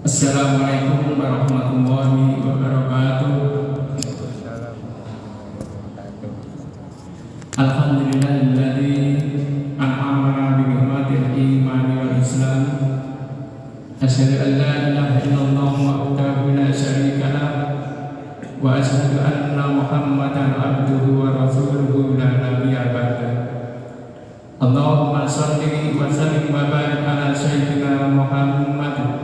Assalamualaikum warahmatullahi wabarakatuh. Alhamdulillahilladzi an'ama bi ni'matil imani wal islam. Asyhadu an la ilaha illallah wahdahu la syarika lah wa asyhadu anna Muhammadan abduhu wa rasuluhu la nabiyya ba'da. Allahumma shalli wa sallim wa barik ala sayyidina Muhammad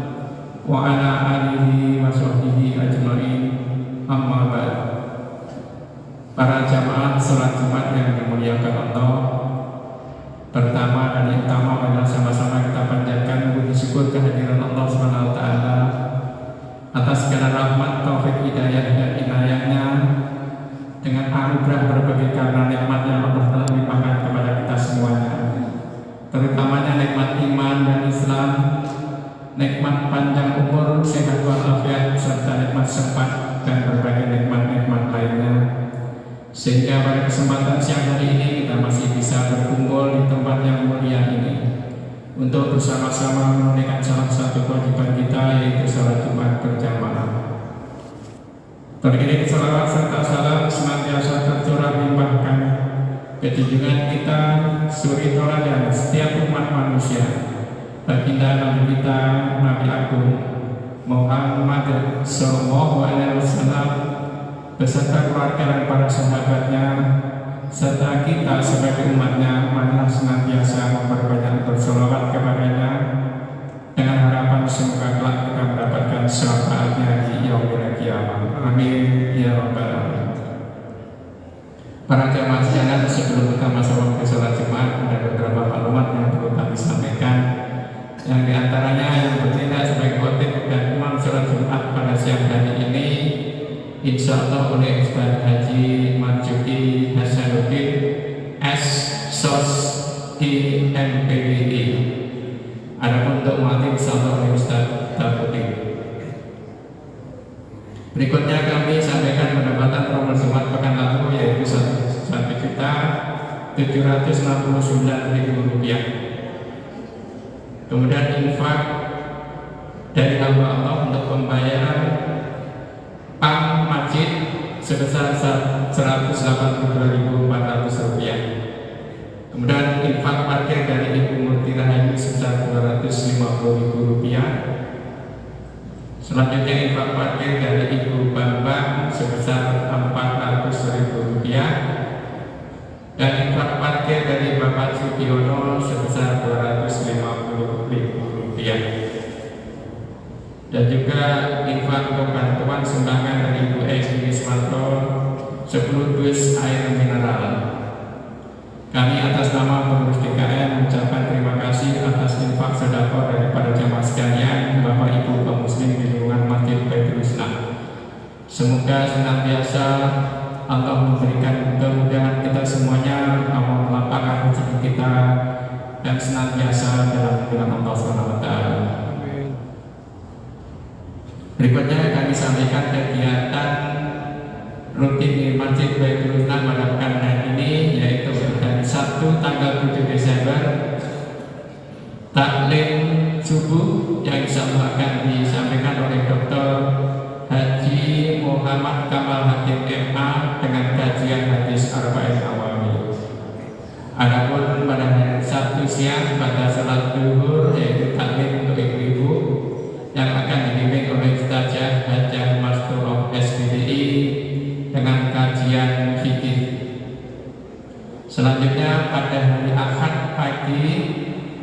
wa ala alihi wa sahbihi ajma'in, amma ba'd. Para jamaah salat Jumat yang dimuliakan Allah, pertama dan yang utama adalah sama-sama kita panjatkan puji syukur kehadiran Allah Subhanahu wa taala atas segala rahmat, taufik, hidayah dan inayahnya dengan anugerah berbagai karena nikmat yang Allah telah limpahkan kepada kita semuanya, terutamanya nikmat iman dan Islam, nikmat panjang umur, sehat walafiat, serta nikmat sempat dan berbagai nikmat-nikmat lainnya, sehingga pada kesempatan siang hari ini kita masih bisa berkumpul di tempat yang mulia ini untuk bersama-sama menunaikan salah satu kewajiban kita, yaitu salat Jumat berjamaah. Teriring salawat serta salam senantiasa tercurah limpahkan ke junjungan kita, suri tauladan setiap umat manusia, baginda Nabi kita, Nabi Agung Muhammad Sallallahu Alaihi Wasallam, beserta keluarga dan para sahabatnya, serta kita sebagai umatnya. Marilah senantiasa memperbanyak bersolawat kepadanya dengan harapan semoga kelak kita mendapatkan syafaatnya di yaumil qiyamah. Amin ya rabbal alamin. Para jamaah sekalian, sebelum kita masuk waktu salat Jumat, ada beberapa maklumat yang perlu kami sampaikan. Yang diantaranya yang bertindak sebagai khotib dan imam sholat Jumat pada siang hari ini, insya Allah oleh Ustaz Haji Marjuki Hasanuddin S.Sos IMPWI. Adapun untuk mati insya Allah oleh Ustaz Tabuddin. Berikutnya kami sampaikan pendapatan promo Jumat pekan lalu, yaitu Rp1.769.000. Kemudian infak dari hamba Allah untuk pembayaran PAM masjid sebesar Rp182.400. Kemudian infak parkir dari Ibu Murti Rahayu sebesar Rp250.000. Selanjutnya infak parkir dari Ibu Bambang sebesar Rp400.000. Dan infak parkir dari Bapak Sugiono sebesar Rp250.000. Dan juga infak untuk bantuan sumbangan dari Ibu Esti Wismanto 10 dus air mineral. Kami atas nama pengurus DKM mengucapkan terima kasih atas infak sedekah dari para jamaah sekalian, Bapak Ibu kaum muslim di lingkungan Masjid Baitul Islam. Semoga senantiasa Allah memberikan kemudahan kita semuanya, Allah melapangkan rezeki kita, dan senantiasa dalam lindungan Allah SWT. Berikutnya kami sampaikan kegiatan rutin di Masjid Baitul Islam pada pekan hari ini, yaitu dari Sabtu tanggal 7 Desember taklim subuh yang insya Allah akan disampaikan oleh Dr. Haji Muhammad Kamal Hakim MA dengan kajian hadis Arba'in Awami. Adapun pada hari Sabtu siang pada salat zuhur, yaitu taklim untuk ibu-ibu yang akan dibimbing oleh Ustazah Hajah Masturoh SPDI dengan kajian fikih. Selanjutnya pada hari Ahad pagi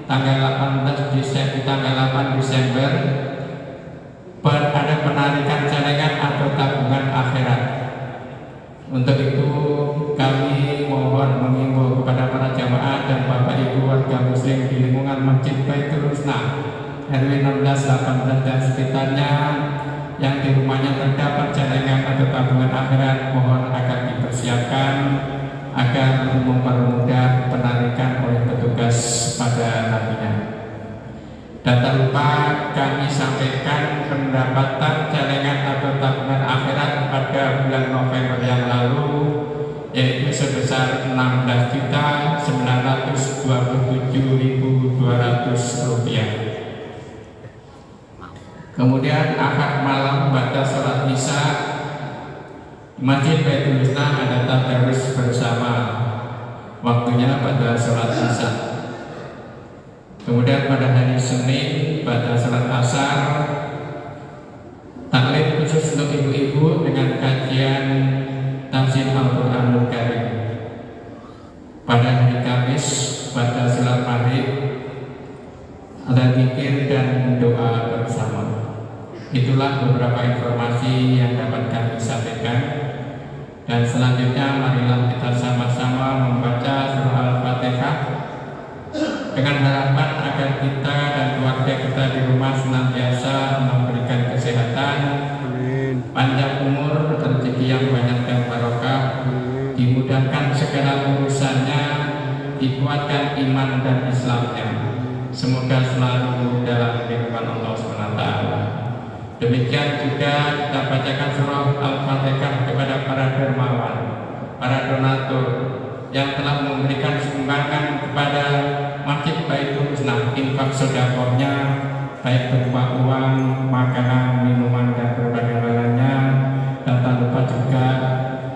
tanggal 8 Desember ada penarikan celengan atau tabungan akhirat. Untuk itu kami mohon mengimbau kepada para jamaah dan Bapak Ibu warga muslim di lingkungan Masjid Baitul Islam RW 16, 18 dan sekitarnya yang di rumahnya terdapat celengan atau tabungan akhirat, mohon agar dipersiapkan agar mempermudah penarikan oleh petugas pada harinya. Dan tak lupa kami sampaikan pendapatan celengan atau tabungan akhirat pada bulan November yang lalu, yaitu sebesar Rp16.927.200. Kemudian akad malam pada sholat isya di Masjid Baitul Islam ada tadarus bersama, waktunya pada sholat isya. Kemudian pada hari Senin pada sholat asar taklim khusus untuk ibu-ibu dengan kajian tafsir Al-Quranul Karim. Pada hari Kamis pada sholat maghrib ada zikir dan doa bersama. Itulah beberapa informasi yang dapat kami sampaikan. Dan selanjutnya marilah kita sama-sama membaca surah Al-Fatihah dengan harapan agar kita dan keluarga kita di rumah senantiasa memberikan kesehatan, panjang umur, rezeki yang banyak dan barokah, dimudahkan segala urusannya, dikuatkan iman dan Islamnya. Semoga selalu dalam lindungan Allah SWT. Demikian juga kita bacakan surah Al-Fatihah kepada para dermawan, para donatur yang telah memberikan sumbangan kepada Masjid Baitul Islam, infak sedekahnya baik berupa uang, makanan, minuman dan berbagai lainnya. Dan tak lupa juga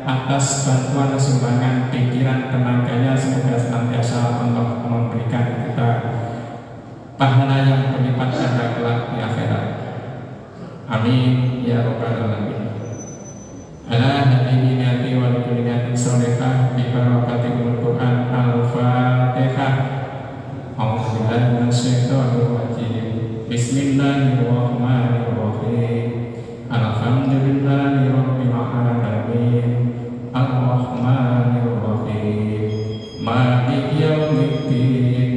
atas bantuan sumbangan pikiran tenaganya, semoga senantiasa Allah memberikan kita pahala yang berlipat ganda kelak di akhirat. Amin ya rabbal alamin. Ala hadhihi niati wa likulli niatin sholihah bi barakatil Qur'an Al-Fatihah. A'udzu billahi minasyaitonir rajim. Bismillahirrahmanirrahim. Alhamdulillahi rabbil alamin. Ar-Rahmanir Rahim. Maliki yaumiddin.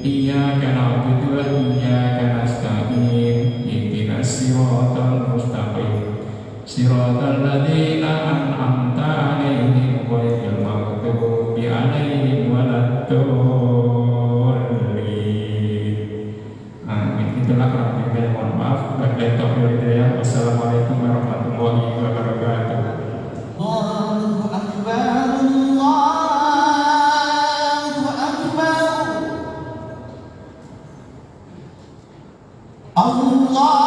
Iyyaka na'budu wa iyyaka nasta'in. Ihdinas siratal mustaqim. Siratal ladzina an'amta 'alaihim ghairil maghdubi 'alaihim waladdallin. Amin. Itulah kurang mohon maaf. Wabillahi taufiq wal hidayah. Wassalamualaikum warahmatullahi wabarakatuh. Allahu Akbar, Allahu Akbar, Allah.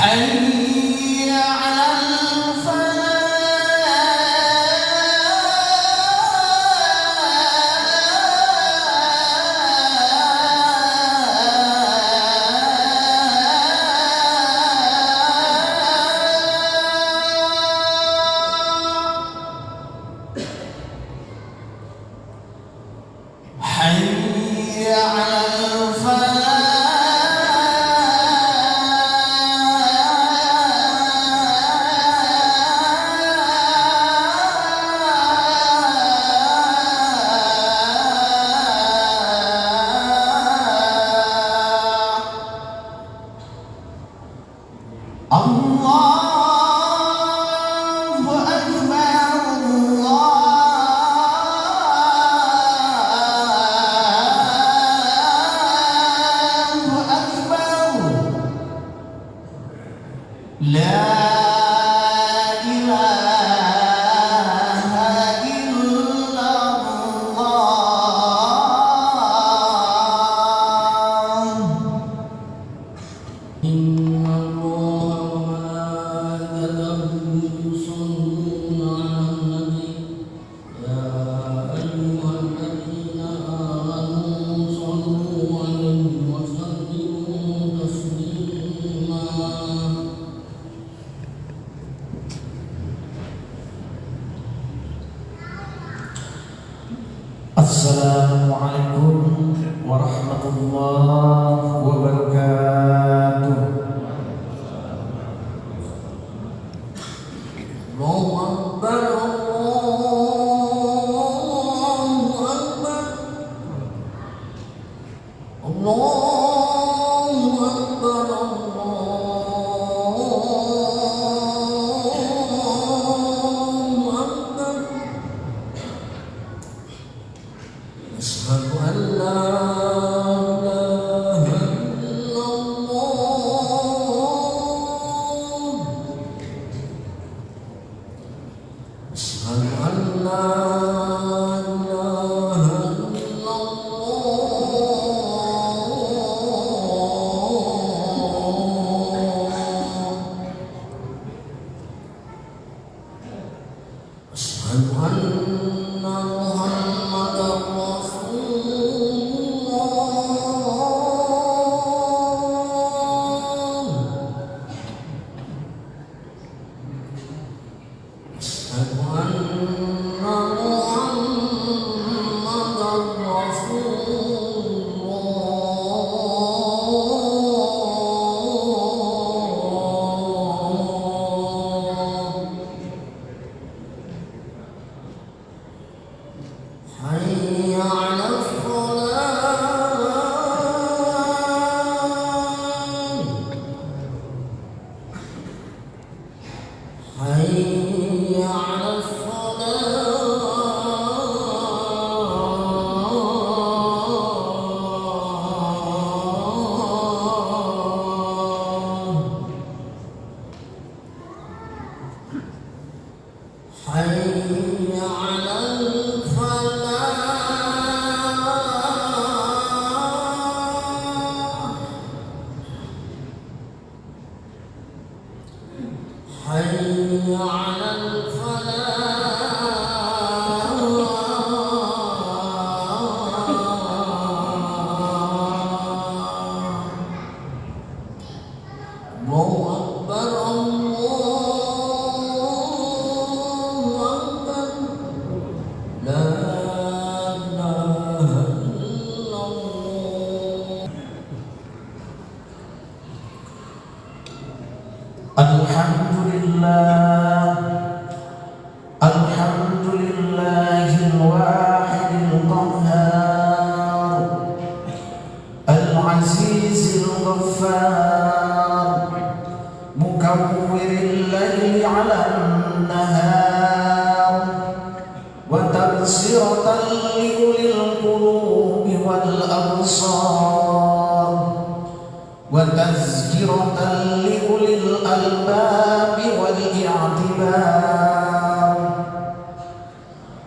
حي على الفلاح Assalamualaikum warahmatullahi wabarakatuh. Allahu Akbar, Allahu Akbar, Allahu Akbar, Allahu Akbar. Asyhadu an la ilaha illallah. Asyhadu an la ilaha illallah. Asyhadu anna Muhammadar Asyhadu anna Muhammadar Rasulullah. Hayya 'alal falah. Hayya 'alal falah. Hayya 'alal falah. Hayya 'alal falah. Allahu Akbar, Allahu Akbar. La ilaha illallah. Alhamdulillah, alhamdulillahil wahidil qahhar, al-azizil ghaffar, mukawwiril layli 'alan nahar, wa tabsiratan li ulil qulubi wal absar, wa tazkiratan li ulil albabi wal i'tibar.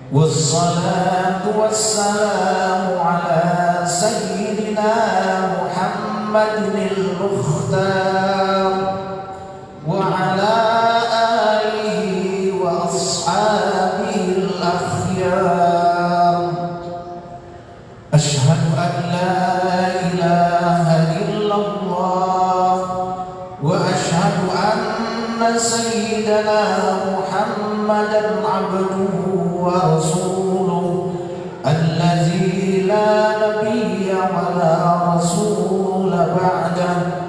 Wassalatu wassalamu ala sayyidina Muhammadinil Mukhtar wa ala alihi wa ashabihil akhyar. Asyhadu an la ilaha illallah wa asyhadu anna sayyidana Muhammadan abduhu wa rasuluh allazi la nabiyya wa la rasula ba'dah.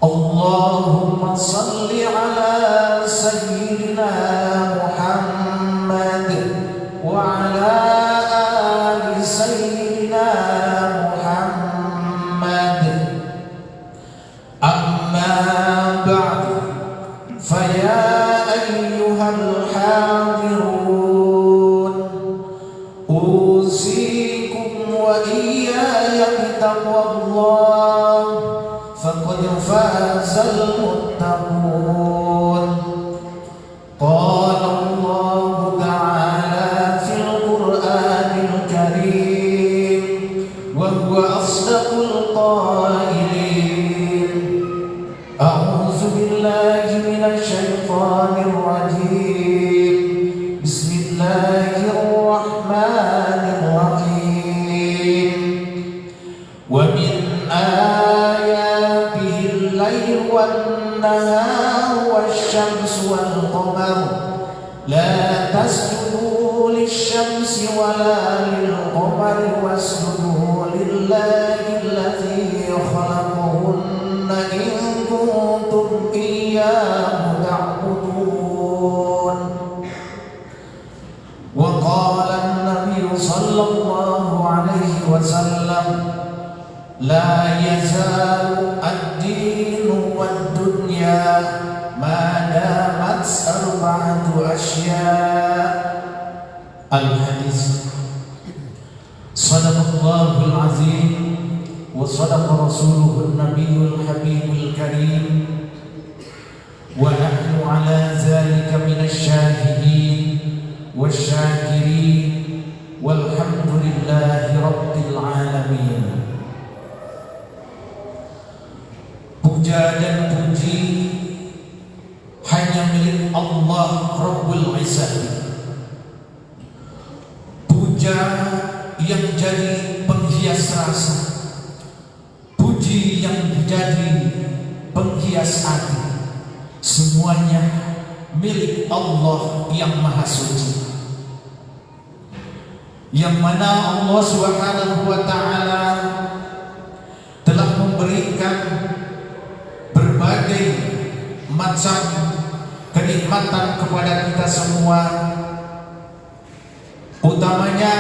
Allahumma salli ala sayyidina Muhammad wa ala ali sayyidina Muhammad. Amma ba'du, faya ayyuha لا تسجدوا للشمس ولا للقمر واسجدوا لله الذي خلقهن إن كنتم إياه تعبدون. وقال النبي صلى الله عليه وسلم لا يزال الدين والدنيا ما دامت أربعة أشياء. الحديث. صدق الله العظيم وصدق رسوله النبي الحبيب الكريم ونحن على ذلك من الشاهدين والشاكرين والحمد لله رب العالمين. Puja dan puji hanya milik Allah Rabbul Izzah. Puja yang jadi penghias rasa, puji yang menjadi penghias hati, semuanya milik Allah yang Maha Suci, yang mana Allah Subhanahu wa Ta'ala telah memberikan berbagai macam kenikmatan kepada kita semua, utamanya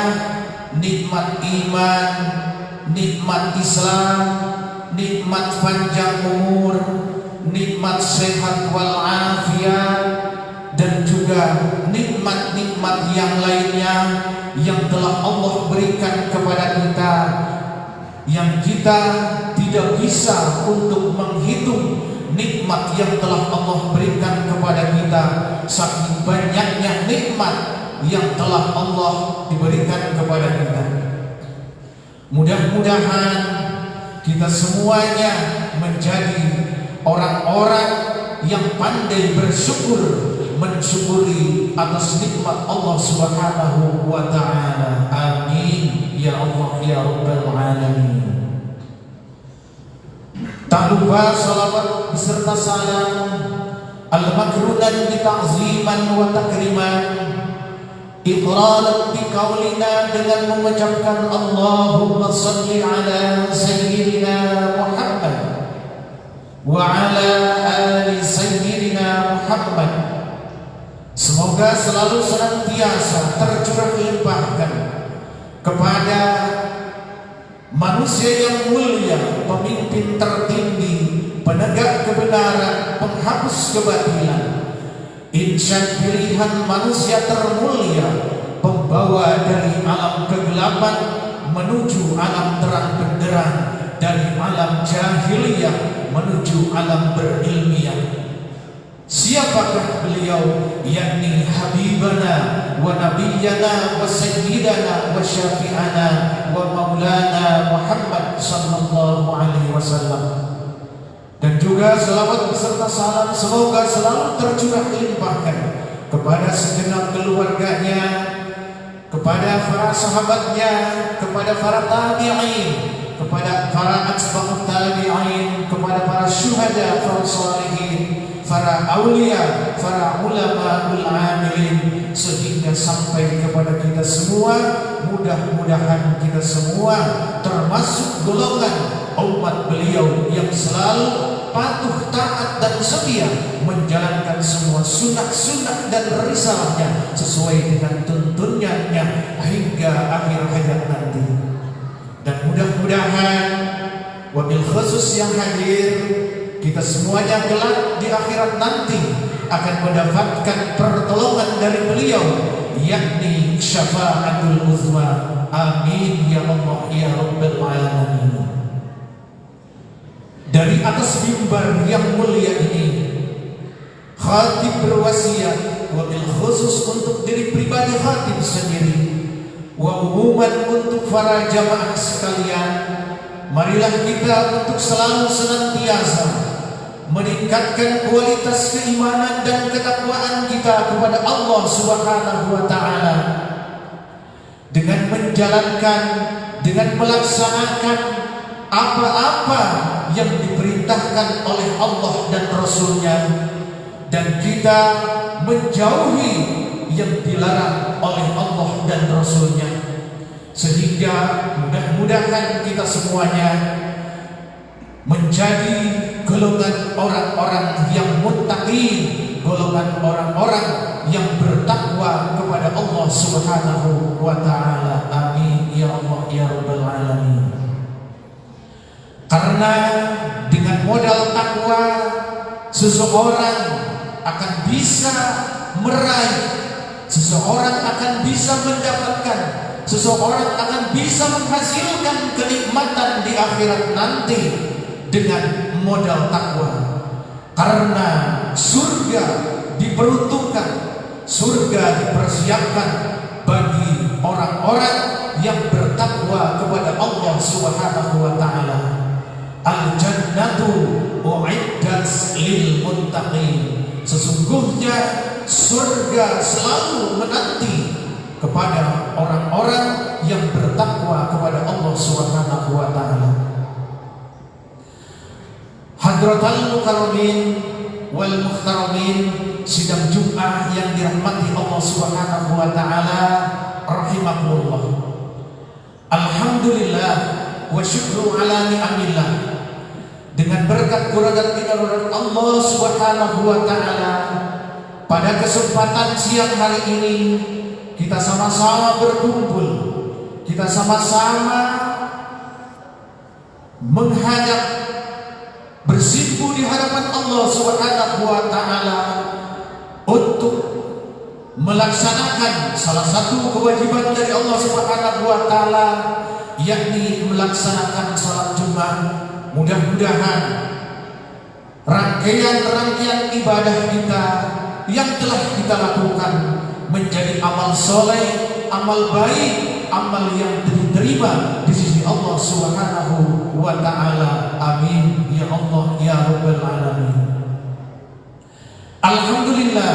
nikmat iman, nikmat Islam, nikmat panjang umur, nikmat sehat wal afiat, dan juga nikmat-nikmat yang lainnya yang telah Allah berikan kepada kita, yang kita tidak bisa untuk menghitung nikmat yang telah Allah berikan kepada kita, saking banyaknya nikmat yang telah Allah diberikan kepada kita. Mudah-mudahan kita semuanya menjadi orang-orang yang pandai bersyukur, mensyukuri atas nikmat Allah Subhanahu wa Ta'ala. Amin ya Allah ya Rabbal Alamin. Tak lupa salawat beserta salam al-makrunan bita'ziman wa takriman, iqraran biqaulina, dengan mengucapkan Allahumma salli ala sayyidina Muhammad wa ala ali sayyidina Muhammad. Semoga selalu senantiasa tercurah limpahkan kepada manusia yang mulia, pemimpin tertinggi, penegak kebenaran, penghapus kebatilan, insan pilihan manusia termulia, pembawa dari alam kegelapan menuju alam terang benderang, dari alam jahiliyah menuju alam berilmiah. Siapakah beliau? Yakni Habibana wa Nabiyyana wa Sayyidana wa Syafi'ana wa Maulana Muhammad sallallahu alaihi wasallam. Dan juga salawat beserta salam semoga selalu tercurah limpahkan kepada segenap keluarganya, kepada para sahabatnya, kepada para tabi'in, kepada para atba'ut tabi'in, kepada para syuhada, para sholihin, para aulia, para ulama amilin, sehingga sampai kepada kita semua. Mudah-mudahan kita semua termasuk golongan umat beliau yang selalu patuh, taat dan setia menjalankan semua sunnah-sunnah dan risalahnya sesuai dengan tuntunannya hingga akhir hayat nanti. Dan mudah-mudahan wabil khusus yang hadir, kita semuanya kelak di akhirat nanti akan mendapatkan pertolongan dari beliau, yakni syafaatul uzma. Amin ya Allah ya Rabbal Alamin. Dari atas mimbar yang mulia ini, khatib berwasiat, wabil khusus untuk diri pribadi khatib sendiri, wa umuman untuk para jamaah sekalian, marilah kita untuk selalu senantiasa meningkatkan kualitas keimanan dan ketakwaan kita kepada Allah Subhanahu wa Ta'ala dengan menjalankan, dengan melaksanakan apa-apa yang diperintahkan oleh Allah dan Rasul-Nya, dan kita menjauhi yang dilarang oleh Allah dan Rasul-Nya. Sehingga mudah-mudahan kita semuanya menjadi golongan orang-orang yang muttaqin, golongan orang-orang yang bertakwa kepada Allah Subhanahu wa ta'ala. Amin ya Allah ya Rabbal alamin. Karena dengan modal takwa seseorang akan bisa meraih, seseorang akan bisa mendapatkan, seseorang akan bisa menghasilkan kenikmatan di akhirat nanti dengan modal takwa. Karena surga diperuntukkan, surga dipersiapkan bagi orang-orang yang bertakwa kepada Allah Subhanahu wa ta'ala. Al-jannatu u'iddat lil muttaqin. Sesungguhnya surga selalu menanti kepada orang-orang yang bertakwa kepada Allah Subhanahu wa ta'ala. Hadratal mukarramin wal muhtaramin, sidang Jumat yang dirahmati Allah Subhanahu wa ta'ala rahimakumullah. Alhamdulillah wa syukru ala ni'amillah. Dengan berkat qur'an dan inayah Allah Subhanahu wa ta'ala, pada kesempatan siang hari ini kita sama-sama berkumpul, kita sama-sama menghadap, bersimpu di hadapan Allah Subhanahu wa ta'ala untuk melaksanakan salah satu kewajiban dari Allah Subhanahu wa ta'ala, yakni melaksanakan salat Jumat. Mudah-mudahan rangkaian-rangkaian ibadah kita yang telah kita lakukan menjadi amal soleh, amal baik, amal yang diterima di sisi Allah Subhanahu wa ta'ala. Amin ya Allah ya Rabbal alamin. Alhamdulillah,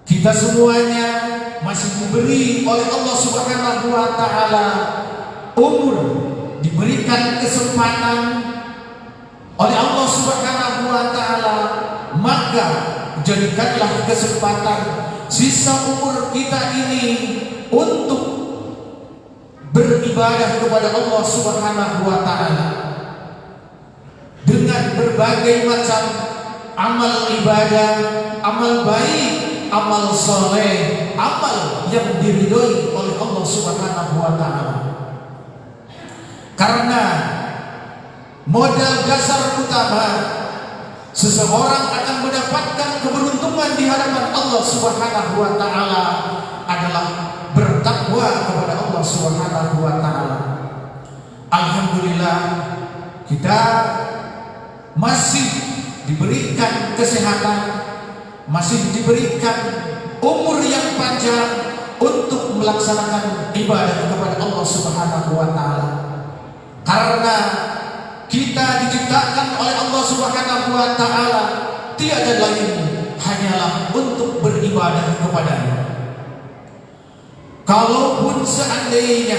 kita semuanya masih diberi oleh Allah Subhanahu wa ta'ala umur, diberikan kesempatan oleh Allah Subhanahu wa ta'ala. Maka jadikanlah kesempatan sisa umur kita ini untuk beribadah kepada Allah Subhanahu wa ta'ala dengan berbagai macam amal ibadah, amal baik, amal soleh, amal yang diridhoi oleh Allah Subhanahu wa ta'ala. Karena modal dasar utama seseorang akan mendapatkan keberuntungan di hadapan Allah Subhanahu wa ta'ala adalah bertakwa kepada Allah Subhanahu wa ta'ala. Alhamdulillah, kita masih diberikan kesehatan, masih diberikan umur yang panjang untuk melaksanakan ibadah kepada Allah Subhanahu wa ta'ala. Karena kita diciptakan oleh Allah Subhanahu wa ta'ala tiada lain hanyalah untuk beribadah kepada-Nya. Kalaupun seandainya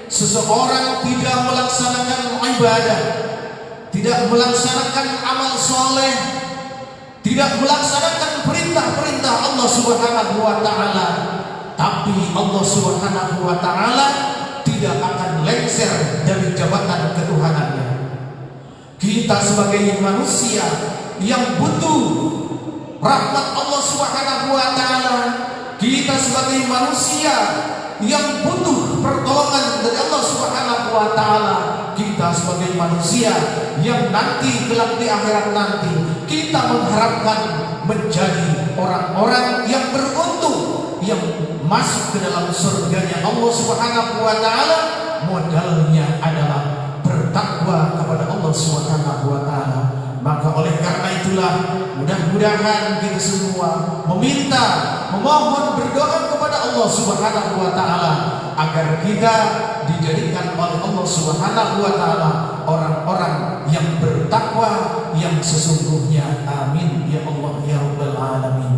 seseorang tidak melaksanakan ibadah, tidak melaksanakan amal soleh, tidak melaksanakan perintah-perintah Allah Subhanahu wa ta'ala, tapi Allah Subhanahu wa ta'ala tidak akan lengser dari jabatan ketuhanannya. Kita sebagai manusia yang butuh rahmat Allah Subhanahu wa ta'ala, kita sebagai manusia yang butuh pertolongan dari Allah Subhanahu wa ta'ala, kita sebagai manusia yang nanti kelak di akhirat nanti kita mengharapkan menjadi orang-orang yang beruntung, yang masuk ke dalam surganya Allah Subhanahu wa ta'ala. Modalnya adalah bertakwa kepada Allah Subhanahu wa ta'ala. Maka oleh karena itulah mudah-mudahan kita semua meminta, memohon, berdoa kepada Allah Subhanahu wa ta'ala agar kita dijadikan oleh Allah Subhanahu wa ta'ala orang-orang yang bertakwa yang sesungguhnya. Amin ya Allah ya Rabbal alamin.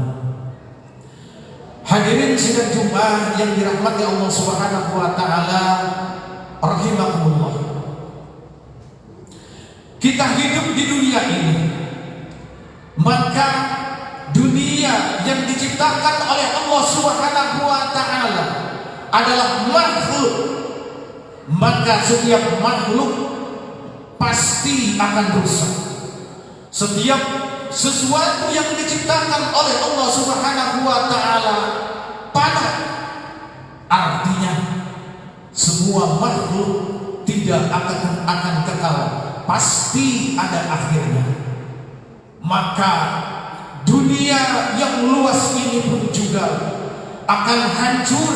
Hadirin sidang Jumat yang dirahmati Allah Subhanahu wa ta'ala rahimakumullah. Kita hidup di dunia ini, maka dunia yang diciptakan diciptakan oleh Allah Subhanahu wa taala adalah makhluk, maka setiap makhluk pasti akan rusak. Setiap sesuatu yang diciptakan oleh Allah Subhanahu wa taala fana, artinya semua makhluk tidak akan kekal, pasti ada akhirnya. Maka dunia yang luas ini pun juga akan hancur.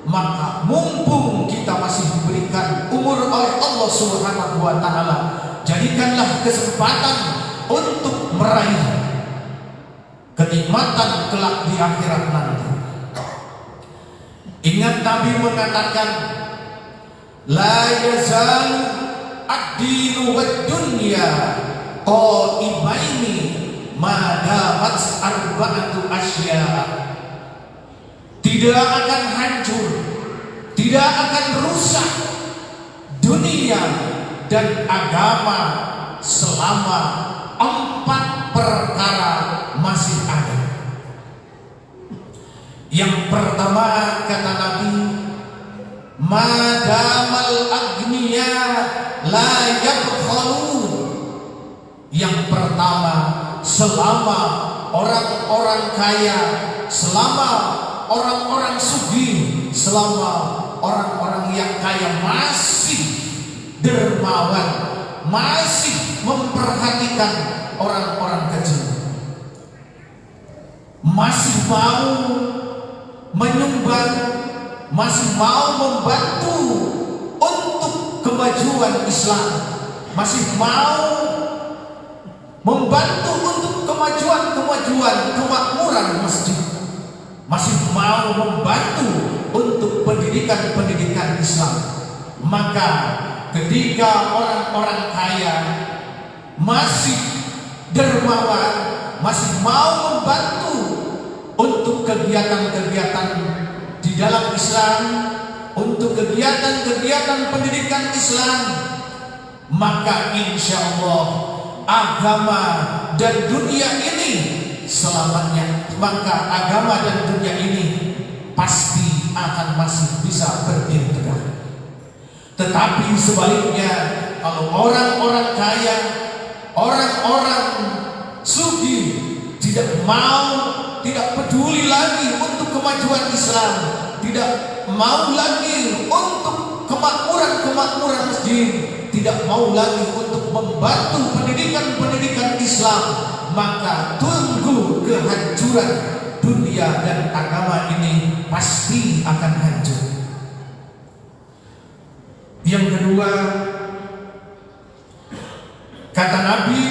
Maka mumpung kita masih diberikan umur oleh Allah Subhanahu wa taala, jadikanlah kesempatan untuk meraih kenikmatan kelak di akhirat nanti. Ingat Nabi mengatakan, la yazal ad-dinu wad dunya qaimaini ma damat arba'atu asya'. Tidak akan hancur, tidak akan rusak dunia dan agama selama 4 perkara masih ada. Yang pertama kata Nabi, madamal agniya la yabkhalun. Yang pertama, selama orang-orang kaya, selama orang-orang sugih, selama orang-orang yang kaya masih dermawan, masih memperhatikan orang-orang kecil, masih mau menyumbang, masih mau membantu untuk kemajuan Islam, masih mau membantu untuk kemajuan kemakmuran masjid, masih mau membantu untuk pendidikan Islam. Maka ketika orang-orang kaya masih dermawan, masih mau membantu untuk kegiatan-kegiatan di dalam Islam, untuk kegiatan-kegiatan pendidikan Islam, maka insya Allah agama dan dunia ini selamanya, maka agama dan dunia ini pasti akan masih bisa berdiri tegak. Tetapi sebaliknya, kalau orang-orang kaya, orang-orang sugih tidak mau, tidak peduli lagi untuk kemajuan Islam, tidak mau lagi untuk kemakmuran masjid, tidak mau lagi untuk membantu pendidikan Islam, maka tunggu kehancuran dunia dan agama ini pasti akan hancur. Yang kedua, kata Nabi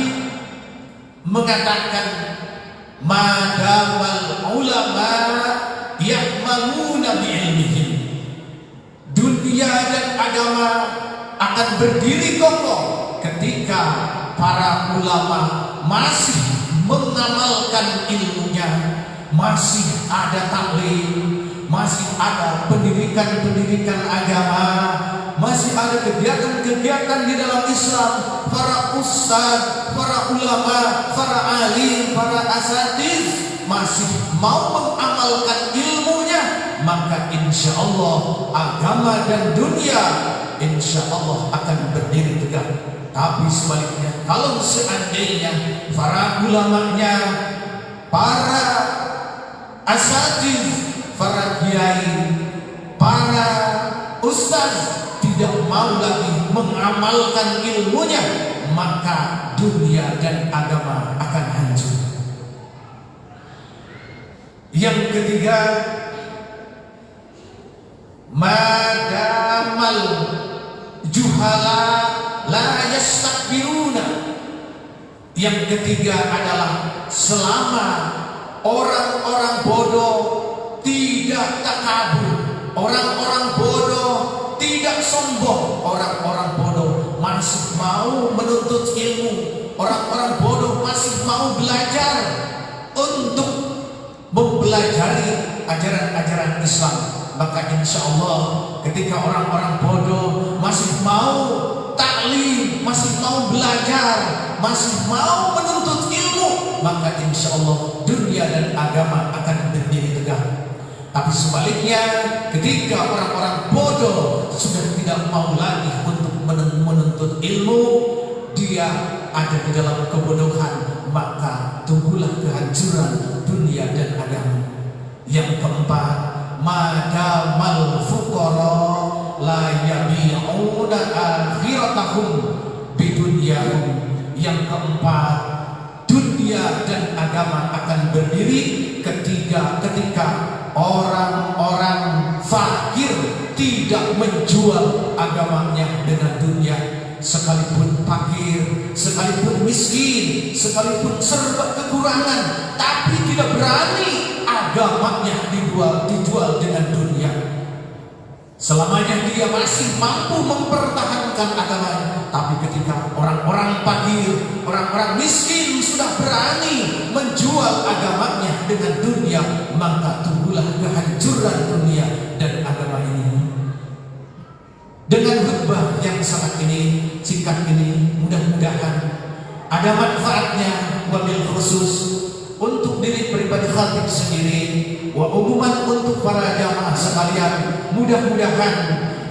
mengatakan, madamal ulama ya'maluna bi'ilmihim. Dunia dan agama akan berdiri kokoh ketika para ulama masih mengamalkan ilmunya, masih ada taklim, masih ada pendidikan agama, masih ada kegiatan-kegiatan di dalam Islam. Para ustaz, para ulama, para alim, para asatiz masih mau mengamalkan ilmunya, maka insya Allah agama dan dunia insya Allah akan berdiri tegak. Tapi sebaliknya, kalau seandainya para ulamanya, para asatiz, para kiai, para ustaz tidak mau lagi mengamalkan ilmunya, maka dunia dan agama akan hancur. Yang ketiga, madamal juhala la yastakbiruna. Yang ketiga adalah selama orang-orang bodoh tidak takabur, orang-orang bodoh tidak sombong, orang-orang bodoh masih mau menuntut ilmu, orang-orang bodoh masih mau belajar untuk mempelajari ajaran-ajaran Islam, maka insya Allah ketika orang-orang bodoh masih mau taklim, masih mau belajar, masih mau menuntut ilmu, maka insya Allah dunia dan agama akan berdiri tegak. Tapi sebaliknya, ketika orang-orang bodoh sudah tidak mau lagi untuk menuntut ilmu, dia ada di dalam kebodohan, maka tunggulah kehancuran dunia dan agama. Yang keempat, madamal fuqara la yabi'una akhiratahum bidunyahum. Yang keempat, dunia dan agama akan berdiri ketika orang-orang fakir tidak menjual agamanya dengan dunia. Sekalipun fakir, sekalipun miskin, sekalipun serba kekurangan, tapi tidak berani agamanya dijual dengan dunia. Selamanya dia masih mampu mempertahankan agamanya. Tapi ketika orang-orang fakir, orang-orang miskin sudah berani menjual agamanya dengan dunia, maka tunggulah kehancuran dunia dan agama ini. Dengan khutbah yang sangat singkat ini, mudah-mudahan ada manfaatnya, wabil khusus untuk diri pribadi khatib sendiri, wa umuman untuk para jamaah sekalian. Mudah-mudahan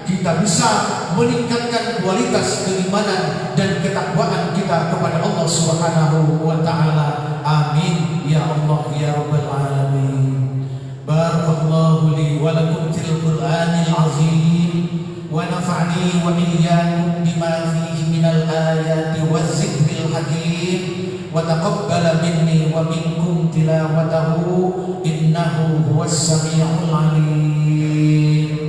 kita bisa meningkatkan kualitas keimanan dan ketakwaan kita kepada Allah Subhanahu wa taala. Amin ya Allah ya rabbal alamin. Barakallahu li wa lakum fil Qur'anil azim wa nafa'ni wa iyyakum bima fihi minal ayati waz zikril hakim wa taqabbala minni wa minkum tilawatahu innahu huwas samiul alim.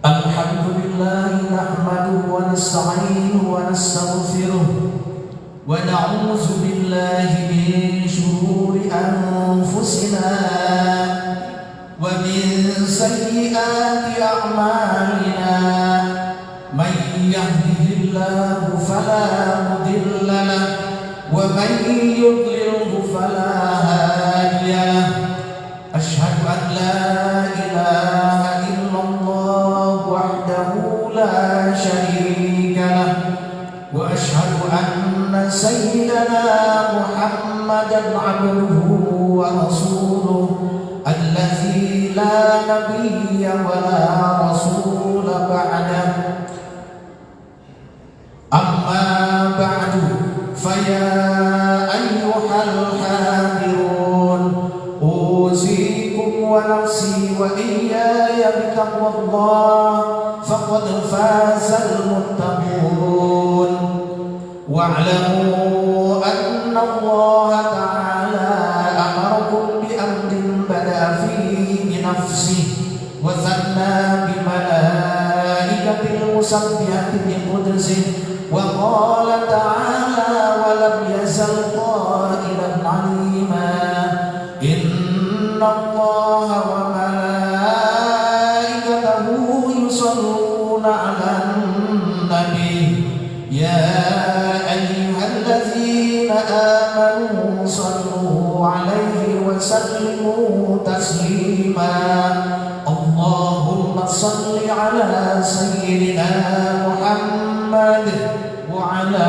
Alhamdulillah nahmaduhu wa nasta'inuhu wa nastaghfiruh wa na'udzu billahi min shururi anfusina wa min sayyiati a'malina. Man yahdihillahu fala mudilla lahu wa man yudlilhu fala hadiya lahu. Asyhadu an la ilaha لا شريك له وأشهد أن سيدنا محمدا عبده ورسوله الذي لا نبي ولا رسول بعده. أما بعد فيا أيها الحاضرون أوصيكم ونفسي وإياي بتقوى الله فقد فاز المتقون. واعلموا أن الله تعالى أمركم بأمر بدأ فيه بنفسه وثنى بملائكة المسبحة بقدسه وقال تعالى ولم يزل قائلا عليما إن الله يصلون على النبي يا أيها الذين آمنوا صلوا عليه وسلموا تسليما. اللهم صل على سيدنا محمد وعلى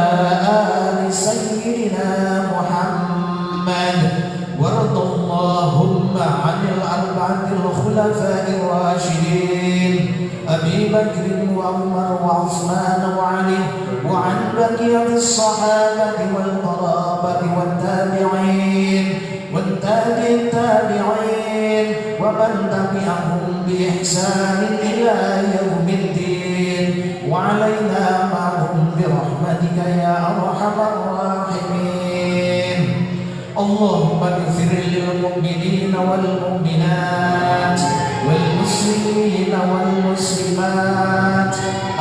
آل سيدنا محمد وارض اللهم عن الأربعة الخلفاء الراشدين أبي بكر وعمر وعثمان وعلي وعن بقية الصحابة والقرابة والتابعين التابعين ومن تبعهم بإحسان إلى يوم الدين وعلينا معهم برحمتك يا أرحم الراحمين. اللهم اغفر للمؤمنين والمؤمنات والمسلمين والمسلمات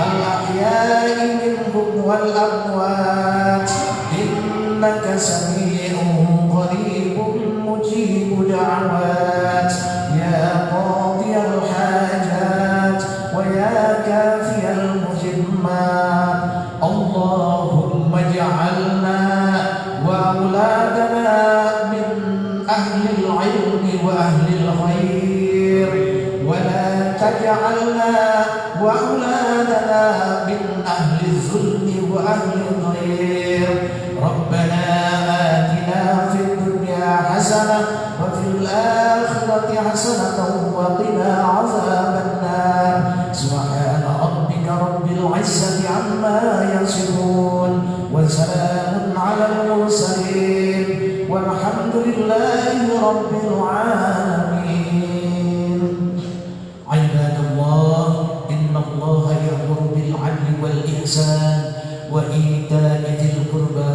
الأحياء منهم والأموات إنك سميع قريب مجيب دعوات يا قاضي الحاجات ويا كافي المهمات. اللهم اجعل وأهل الخير ولا تجعلنا وأولادنا من أهل الظلم وأهل الخير ربنا آتنا في الدنيا حسنة وفي الآخرة حسنة وقنا عذاب النار سبحان ربك رب العزة عما يصفون وسلام على المرسلين والحمد لله رب العالمين. عباد الله إن الله يأمر بالعدل والإحسان وإيتاء ذي القربى